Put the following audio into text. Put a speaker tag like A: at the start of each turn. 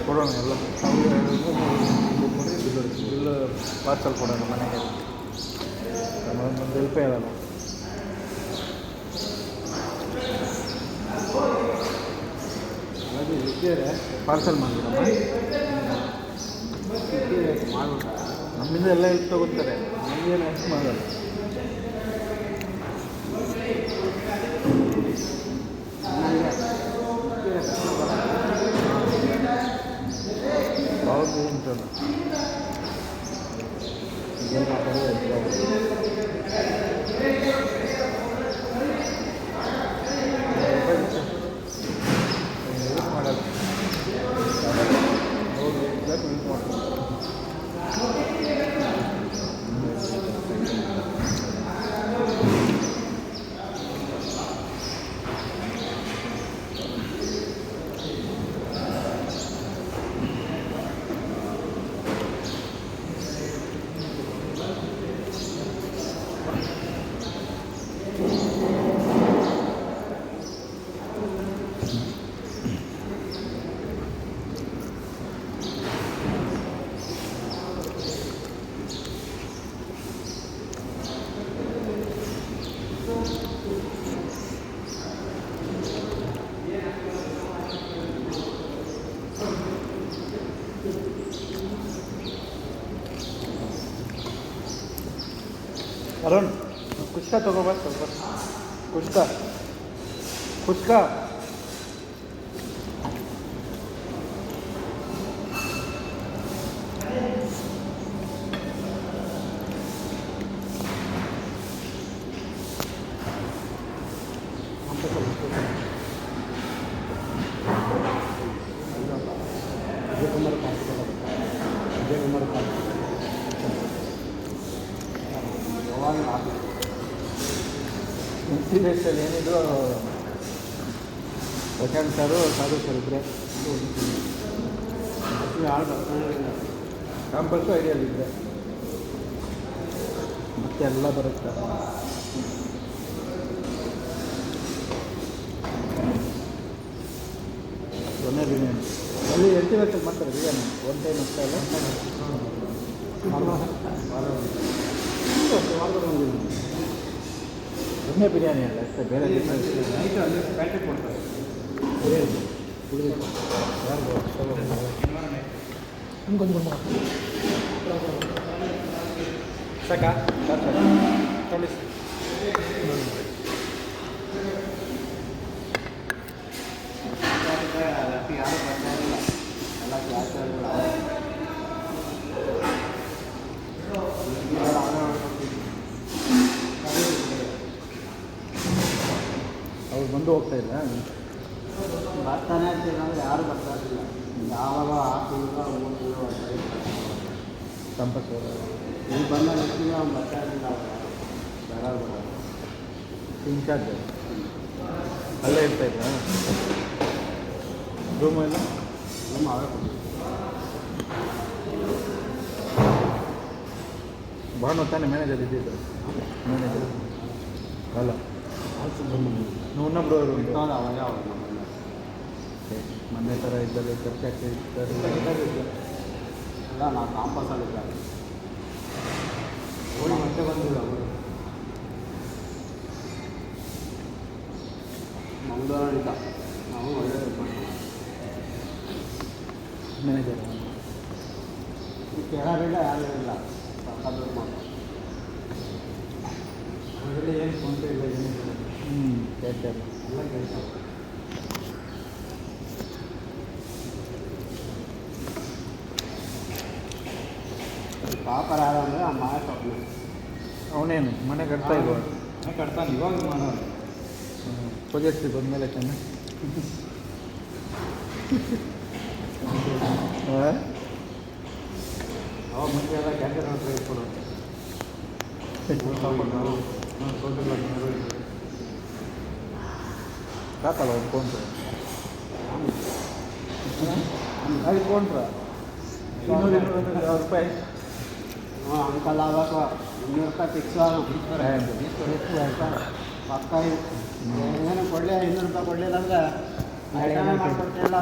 A: ಕೊಡೋಣ ಎಲ್ಲ bill parcel ಕೊಡೋಣ ಮನೆಗೆ ಒಂದು ಹೆಲ್ಪ್ ಹೇಳಲ್ಲ ಹಾಗೆ ಇದ್ದೇವೆ ಪಾರ್ಸಲ್ ಮಾಡಿಬಿಡಮ್ಮ ಮಾಡ್ಬಿಟ್ಟ ನಮ್ಮಿಂದ ಎಲ್ಲ ಹೆಲ್ಪ್ ತಗೋತಾರೆ ನಮಗೇನು ಹೆಲ್ಪ್ ಮಾಡಲ್ಲ ಹೌದು ಉಂಟಲ್ಲ ಮಾಡಲ್ಲ ಹೌದು ಯೂಸ್ ಮಾಡ್ತಾರೆ ಅರುಣ್ ಕುಷ್ಕ ತಗೋಬಾರ ಸ್ವಲ್ಪ ಕುಷ್ಕ ಇಂಟೀರಿಯರ್ಸಲ್ಲಿ ಏನಿದ್ರು ಪ್ರಶಾಂತ್ ಸರು ಸಾಧು ಸರ್ ಇದ್ದರೆ ಕ್ಯಾಂಪಸ್ಸು ಐಡಿಯಲ್ಲಿದ್ದೆ ಮತ್ತೆ ಎಲ್ಲ ಬರುತ್ತೆ ಒಂದೇ ಬಿರಿಯಾನಿ ಅಲ್ಲಿ ಇಂಟೀರಿಯರ್ಸಲ್ಲಿ ಮಾಡ್ತಾರೆ ಬಿರಿಯಾನಿ ಒನ್ ಟೈಮ್ ಅಷ್ಟೇ ಅಲ್ಲ ಒಮ್ಮೆ ಬಿರಿಯಾನಿ ಅಲ್ಲ ಅಷ್ಟೇ ಬೇರೆ ಪ್ಯಾಕೆಟ್ ಕೊಡ್ತಾರೆ ಸಾಕಾ ಕಳಿಸಿ ಯಾರು ಬರ್ತಾಯಿಲ್ಲ ಎಲ್ಲ ಕ್ಲಾಸ್ಗಳು ಅವ್ರು ಬಂದು ಹೋಗ್ತಾ ಇಲ್ಲ ಬರ್ತಾನೆ ಅಂತೀವಿ ಅಂದರೆ ಯಾರು ಬರ್ತಾ ಇರಲಿಲ್ಲ ಯಾವಾಗ ಹಾಕಿಲ್ಲ ಓದಿಲ್ಲ ಸಂಪತ್ತು ಇಲ್ಲಿ ಬಂದ ವ್ಯಕ್ತಿಗೆ ಅವ್ನು ಬರ್ತಾ ಇರಲಿಲ್ಲ ಬರೋದು ಇನ್ಚಾರ್ಜ್ ಅಲ್ಲೇ ಇರ್ತಾ ಇದ್ದ ರೂಮ್ ಎಲ್ಲ ರೂಮ್ ಅವೇ ಭಾನು ತಾನೇ ಮ್ಯಾನೇಜರ್ ಇದ್ದಿದ್ದು ಮ್ಯಾನೇಜರ್ ಅಲ್ಲ ಇನ್ನೊಬ್ರು ಅವರು ಮೊನ್ನೆ ಥರ ಇದ್ದಲ್ಲಿ ಖರ್ಚಾಗ್ತಾ ಇರ್ತಾರೆ ಇಲ್ಲ ನಾವು ಕಾಂಪಸಲ್ಲಿದ್ದಾರೆ ಹೋಗಿ ಮತ್ತೆ ಬಂದಿಲ್ಲ ಅವರು ಮಂಗಳೂರಿಲ್ಲ ನಾವು ಒಳ್ಳೆ ಮ್ಯಾನೇಜರ್ ಕೆಳಗಡೆ ಯಾರು ಇಲ್ಲ ಪಕ್ಕದ ಮಾತು ಹೊರಗಡೆ ಏನು ಫೋನ್ಪೇ ಇಲ್ಲ ಏನಿಲ್ಲ ಕೇಳ್ತಾರೆ ಎಲ್ಲ ಕೇಳ್ತಾರೆ ಪಾಪರ ಅಂದರೆ ಆ ಮಾಯ ಸ್ವಪ್ನ ಅವನೇನು ಮನೆ ಕಟ್ತಾ ಇಲ್ವ ಮನೆ ಕಟ್ತಾನೆ ಇವಾಗ ಮಾಡೋದು ಪೂಜೆಸ್ರಿ ಬಂದಮೇಲೆ ಚೆನ್ನಾಗಿ ಅವಾಗ ಮುಂಚೆ ಎಲ್ಲ ಕ್ಯಾನ್ಸರ್ ಹತ್ರ ಇಟ್ಕೊಡೋದು ಸಾಕಲ್ಲ ಒಂದು ಕೊಂಡ್ರೆ ಅದು ಕೊಂಡ್ರೆ 200 ರೂಪಾಯಿ ಹಾಂ ಅಂಕಲ್ ಆವಾಗ 200 ರೂಪಾಯಿ ಫಿಕ್ಸ್ ಪಕ್ಕ ಏನು ಕೊಡಲಿ 200 ರೂಪಾಯಿ ಕೊಡಲಿಲ್ಲ ಅಂದರೆ ಮಾಡಿಕೊಡ್ತಿಲ್ಲ